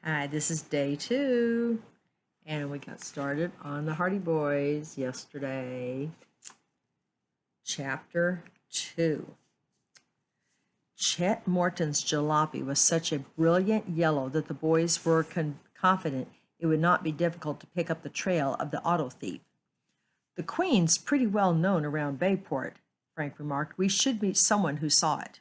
Hi, this is day 2, and we got started on the Hardy Boys yesterday. Chapter 2. Chet Morton's jalopy was such a brilliant yellow that the boys were confident it would not be difficult to pick up the trail of the auto thief. "The Queen's pretty well known around Bayport," Frank remarked. "We should meet someone who saw it."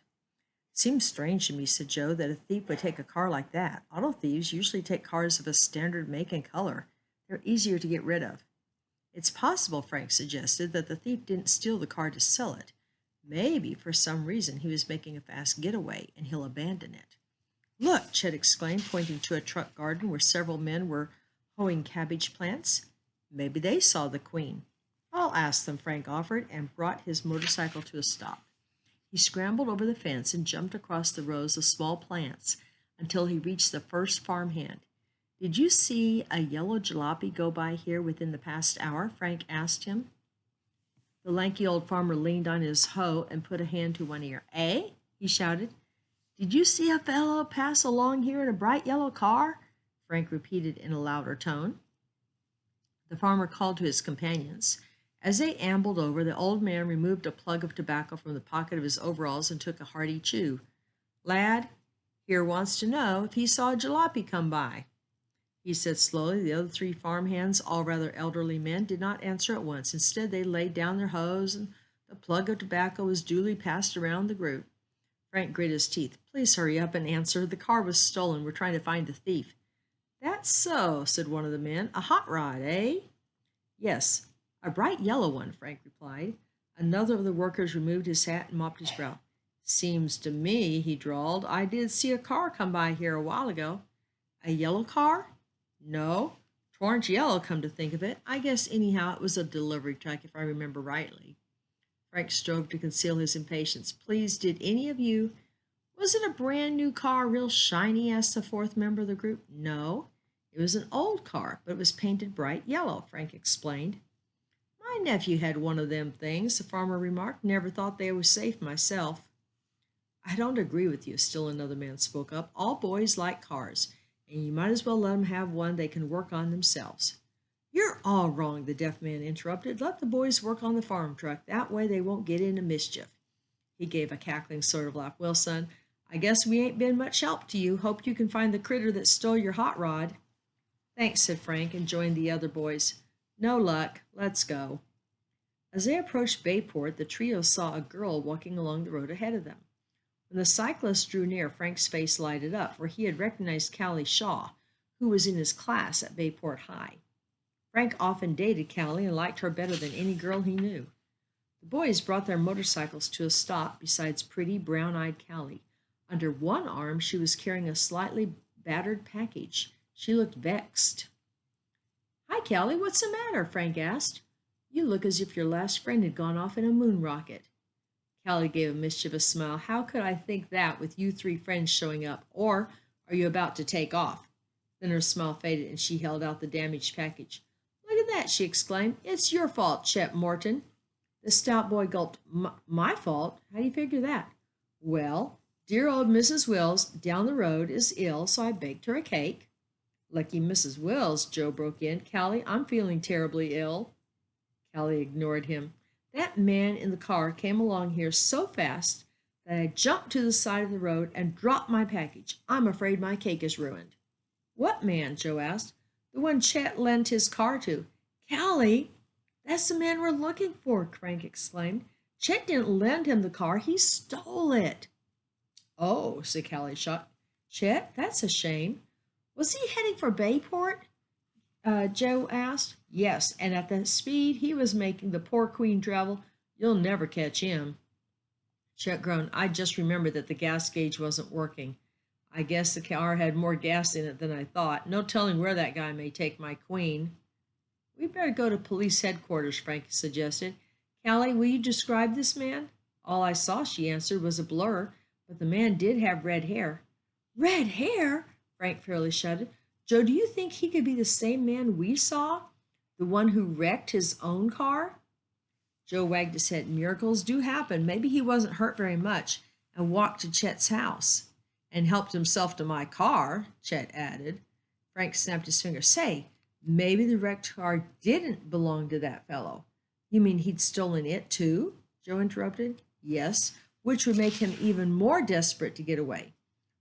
"Seems strange to me," said Joe, "that a thief would take a car like that. Auto thieves usually take cars of a standard make and color. They're easier to get rid of." "It's possible," Frank suggested, "that the thief didn't steal the car to sell it. Maybe for some reason he was making a fast getaway and he'll abandon it." "Look," Chet exclaimed, pointing to a truck garden where several men were hoeing cabbage plants. "Maybe they saw the Queen." "I'll ask them," Frank offered, and brought his motorcycle to a stop. He scrambled over the fence and jumped across the rows of small plants until he reached the first farmhand. "Did you see a yellow jalopy go by here within the past hour?" Frank asked him. The lanky old farmer leaned on his hoe and put a hand to one ear. "Eh?" he shouted. "Did you see a fellow pass along here in a bright yellow car?" Frank repeated in a louder tone. The farmer called to his companions. As they ambled over, the old man removed a plug of tobacco from the pocket of his overalls and took a hearty chew. "Lad here wants to know if he saw a jalopy come by," he said slowly. The other 3 farmhands, all rather elderly men, did not answer at once. Instead, they laid down their hoes, and the plug of tobacco was duly passed around the group. Frank gritted his teeth. "Please hurry up and answer. The car was stolen. We're trying to find the thief." "That's so," said one of the men. "A hot rod, eh?" "Yes, a bright yellow one," Frank replied. Another of the workers removed his hat and mopped his brow. "Seems to me," he drawled, "I did see a car come by here a while ago." "A yellow car?" "No, 'twarn't yellow, come to think of it. I guess anyhow it was a delivery truck, if I remember rightly." Frank strove to conceal his impatience. "Please, did any of you—" "Was it a brand new car, real shiny?" asked the 4th member of the group. "No, it was an old car, but it was painted bright yellow," Frank explained. "My nephew had one of them things," the farmer remarked. "Never thought they were safe myself." "I don't agree with you," still another man spoke up. "All boys like cars, and you might as well let them have one they can work on themselves." "You're all wrong," the deaf man interrupted. "Let the boys work on the farm truck. That way they won't get into mischief." He gave a cackling sort of laugh. "Well, son, I guess we ain't been much help to you. Hope you can find the critter that stole your hot rod." "Thanks," said Frank, and joined the other boys. "No luck. Let's go." As they approached Bayport, the trio saw a girl walking along the road ahead of them. When the cyclist drew near, Frank's face lighted up, for he had recognized Callie Shaw, who was in his class at Bayport High. Frank often dated Callie and liked her better than any girl he knew. The boys brought their motorcycles to a stop beside pretty brown-eyed Callie. Under one arm, she was carrying a slightly battered package. She looked vexed. "Hi, Callie, what's the matter?" Frank asked. "You look as if your last friend had gone off in a moon rocket." Callie gave a mischievous smile. "How could I think that with you 3 friends showing up? Or are you about to take off?" Then her smile faded and she held out the damaged package. "Look at that," she exclaimed. "It's your fault, Chet Morton." The stout boy gulped. My fault? How do you figure that?" "Well, dear old Mrs. Wills down the road is ill, so I baked her a cake." "Lucky Mrs. Wills," Joe broke in. "Callie, I'm feeling terribly ill." Callie ignored him. "That man in the car came along here so fast that I jumped to the side of the road and dropped my package. I'm afraid my cake is ruined." "What man?" Joe asked. "The one Chet lent his car to." "Callie, that's the man we're looking for," Frank exclaimed. "Chet didn't lend him the car, he stole it." "Oh," said Callie, shocked. "Chet, that's a shame. Was he heading for Bayport?" Joe asked. "Yes, and at the speed he was making the poor Queen travel, you'll never catch him." Chet groaned. "I just remembered that the gas gauge wasn't working. I guess the car had more gas in it than I thought. No telling where that guy may take my Queen." "We'd better go to police headquarters," Frank suggested. "Callie, will you describe this man?" "All I saw," she answered, "was a blur, but the man did have red hair." "Red hair!" Frank fairly shuddered. "Joe, do you think he could be the same man we saw? The one who wrecked his own car?" Joe wagged his head. "Miracles do happen. Maybe he wasn't hurt very much and walked to Chet's house." "And helped himself to my car," Chet added. Frank snapped his finger. Say, maybe the wrecked car didn't belong to that fellow. You mean he'd stolen it too? Joe interrupted. Yes, which would make him even more desperate to get away.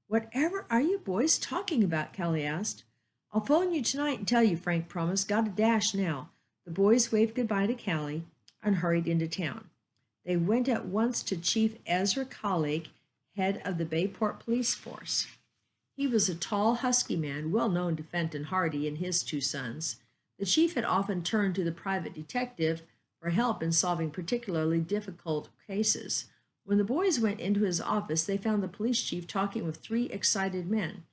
Whatever are you boys talking about? Callie asked. I'll phone you tonight and tell you, Frank promised. Got a dash now. The boys waved goodbye to Callie and hurried into town. They went at once to Chief Ezra Colleague, head of the Bayport Police Force. He was a tall, husky man, well known to Fenton Hardy and his two sons. The chief had often turned to the private detective for help in solving particularly difficult cases. When the boys went into his office, they found the police chief talking with three excited men.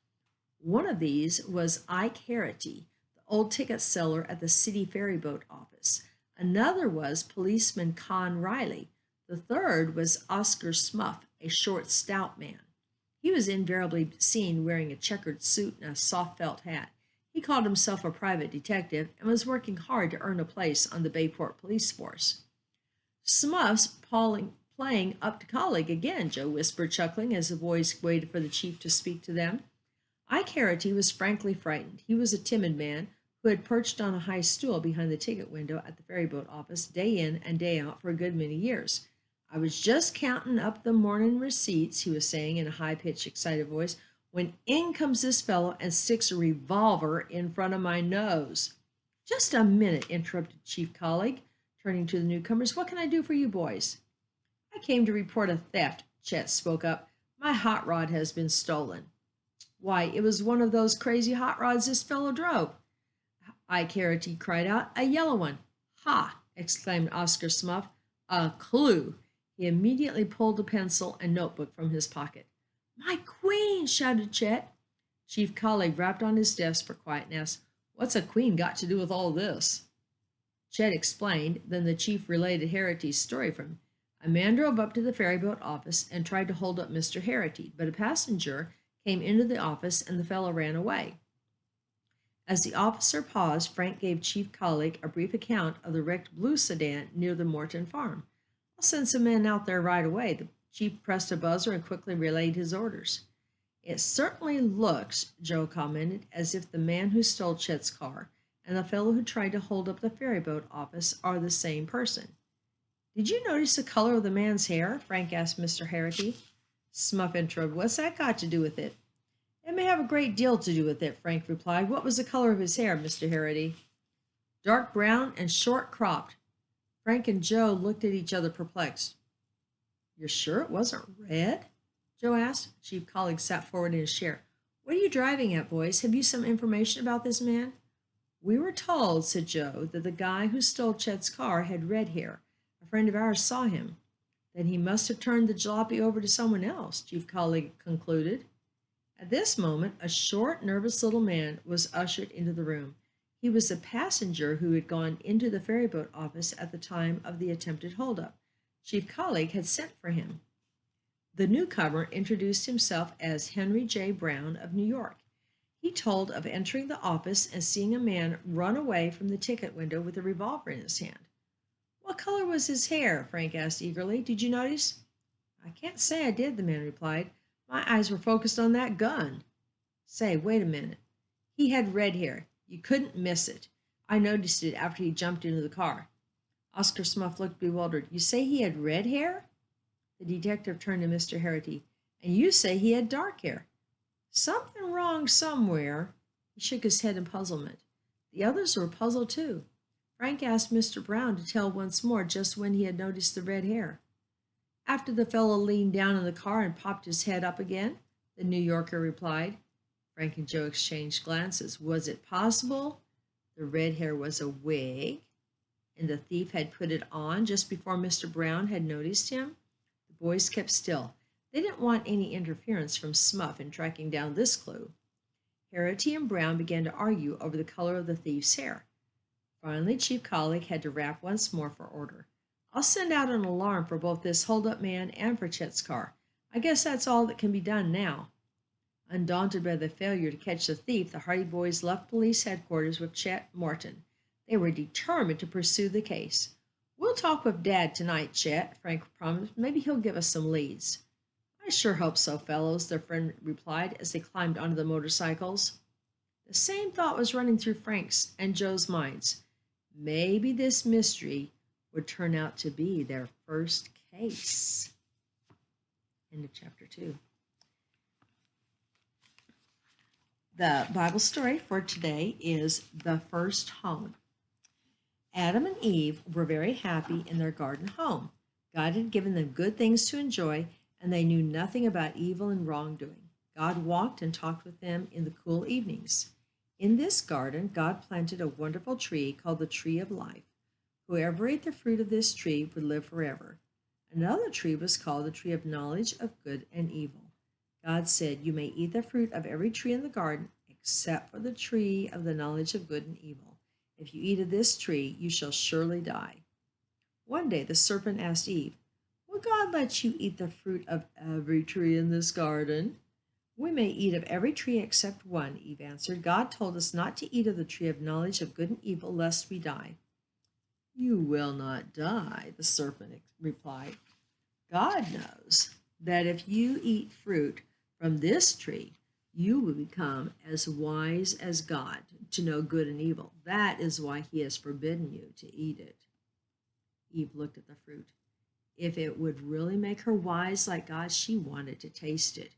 One of these was Ike Harity, the old ticket seller at the city ferryboat office. Another was policeman Con Riley. The third was Oscar Smuff, a short, stout man. He was invariably seen wearing a checkered suit and a soft felt hat. He called himself a private detective and was working hard to earn a place on the Bayport police force. Smuff's playing up to colleague again, Joe whispered, chuckling as the boys waited for the chief to speak to them. Ike Harity was frankly frightened. He was a timid man who had perched on a high stool behind the ticket window at the ferryboat office day in and day out for a good many years. I was just counting up the morning receipts, he was saying in a high-pitched, excited voice, when in comes this fellow and sticks a revolver in front of my nose. Just a minute, interrupted Chief Colleague, turning to the newcomers. What can I do for you boys? I came to report a theft, Chet spoke up. My hot rod has been stolen. Why, it was one of those crazy hot rods this fellow drove. Ike Harity cried out. A yellow one. Ha! Exclaimed Oscar Smuff. A clue. He immediately pulled a pencil and notebook from his pocket. My queen! Shouted Chet. Chief Colleague rapped on his desk for quietness. What's a queen got to do with all this? Chet explained. Then the chief related Harity's story from him. A man drove up to the ferryboat office and tried to hold up Mr. Harity, but a passenger came into the office and the fellow ran away. As the officer paused, Frank gave Chief Colleague a brief account of the wrecked blue sedan near the Morton farm. I'll send some men out there right away. The chief pressed a buzzer and quickly relayed his orders. It certainly looks, Joe commented, as if the man who stole Chet's car and the fellow who tried to hold up the ferryboat office are the same person. Did you notice the color of the man's hair? Frank asked Mr. Harity. Smuff interrupted. What's that got to do with it? It may have a great deal to do with it, Frank replied. What was the color of his hair, Mr. Harity? Dark brown and short cropped. Frank and Joe looked at each other perplexed. You're sure it wasn't red? Joe asked. Chief Colleague sat forward in his chair. What are you driving at, boys? Have you some information about this man? We were told, said Joe, that the guy who stole Chet's car had red hair. A friend of ours saw him. Then he must have turned the jalopy over to someone else, Chief Colleague concluded. At this moment, a short, nervous little man was ushered into the room. He was a passenger who had gone into the ferryboat office at the time of the attempted holdup. Chief Colleague had sent for him. The newcomer introduced himself as Henry J. Brown of New York. He told of entering the office and seeing a man run away from the ticket window with a revolver in his hand. What color was his hair? Frank asked eagerly. Did you notice? I can't say I did, the man replied. My eyes were focused on that gun. Say, wait a minute. He had red hair. You couldn't miss it. I noticed it after he jumped into the car. Oscar Smuff looked bewildered. You say he had red hair? The detective turned to Mr. Harity. And you say he had dark hair. Something wrong somewhere. He shook his head in puzzlement. The others were puzzled too. Frank asked Mr. Brown to tell once more just when he had noticed the red hair. After the fellow leaned down in the car and popped his head up again, the New Yorker replied. Frank and Joe exchanged glances. Was it possible the red hair was a wig and the thief had put it on just before Mr. Brown had noticed him? The boys kept still. They didn't want any interference from Smuff in tracking down this clue. Harity and Brown began to argue over the color of the thief's hair. Finally, Chief Colleague had to rap once more for order. I'll send out an alarm for both this hold-up man and for Chet's car. I guess that's all that can be done now. Undaunted by the failure to catch the thief, the Hardy boys left police headquarters with Chet Morton. They were determined to pursue the case. We'll talk with Dad tonight, Chet, Frank promised. Maybe he'll give us some leads. I sure hope so, fellows, their friend replied as they climbed onto the motorcycles. The same thought was running through Frank's and Joe's minds. Maybe this mystery would turn out to be their first case. End of chapter 2. The Bible story for today is The First Home. Adam and Eve were very happy in their garden home. God had given them good things to enjoy, and they knew nothing about evil and wrongdoing. God walked and talked with them in the cool evenings. In this garden, God planted a wonderful tree called the Tree of Life. Whoever ate the fruit of this tree would live forever. Another tree was called the Tree of Knowledge of Good and Evil. God said, "You may eat the fruit of every tree in the garden, except for the tree of the knowledge of good and evil. If you eat of this tree, you shall surely die." One day the serpent asked Eve, "Will God let you eat the fruit of every tree in this garden?" "We may eat of every tree except one," Eve answered. "God told us not to eat of the tree of knowledge of good and evil, lest we die." "You will not die," the serpent replied. "God knows that if you eat fruit from this tree, you will become as wise as God to know good and evil. That is why he has forbidden you to eat it." Eve looked at the fruit. If it would really make her wise like God, she wanted to taste it.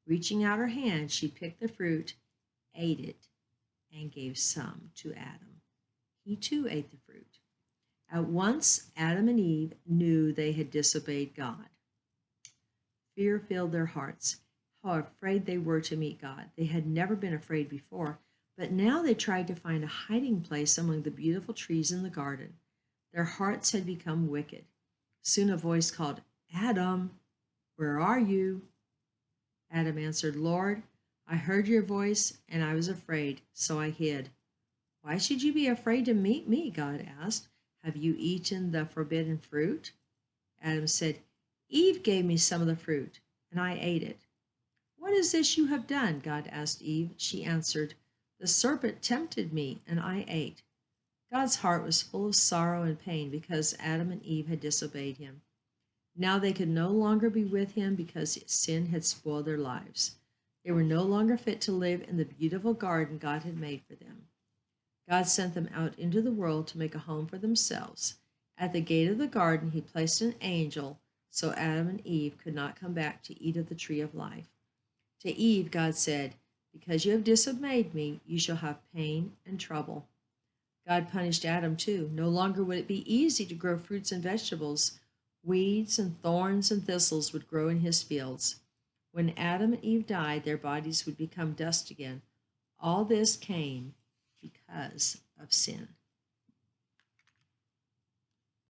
Reaching out her hand, she picked the fruit, ate it, and gave some to Adam. He too ate the fruit. At once, Adam and Eve knew they had disobeyed God. Fear filled their hearts. How afraid they were to meet God. They had never been afraid before, but now they tried to find a hiding place among the beautiful trees in the garden. Their hearts had become wicked. Soon a voice called, "Adam, where are you?" Adam answered, "Lord, I heard your voice and I was afraid, so I hid." "Why should you be afraid to meet me?" God asked. "Have you eaten the forbidden fruit?" Adam said, "Eve gave me some of the fruit, and I ate it." "What is this you have done?" God asked Eve. She answered, "The serpent tempted me, and I ate." God's heart was full of sorrow and pain because Adam and Eve had disobeyed him. Now they could no longer be with him because sin had spoiled their lives. They were no longer fit to live in the beautiful garden God had made for them. God sent them out into the world to make a home for themselves. At the gate of the garden, he placed an angel so Adam and Eve could not come back to eat of the tree of life. To Eve, God said, "Because you have disobeyed me, you shall have pain and trouble." God punished Adam too. No longer would it be easy to grow fruits and vegetables. Weeds and thorns and thistles would grow in his fields. When Adam and Eve died, their bodies would become dust again. All this came because of sin.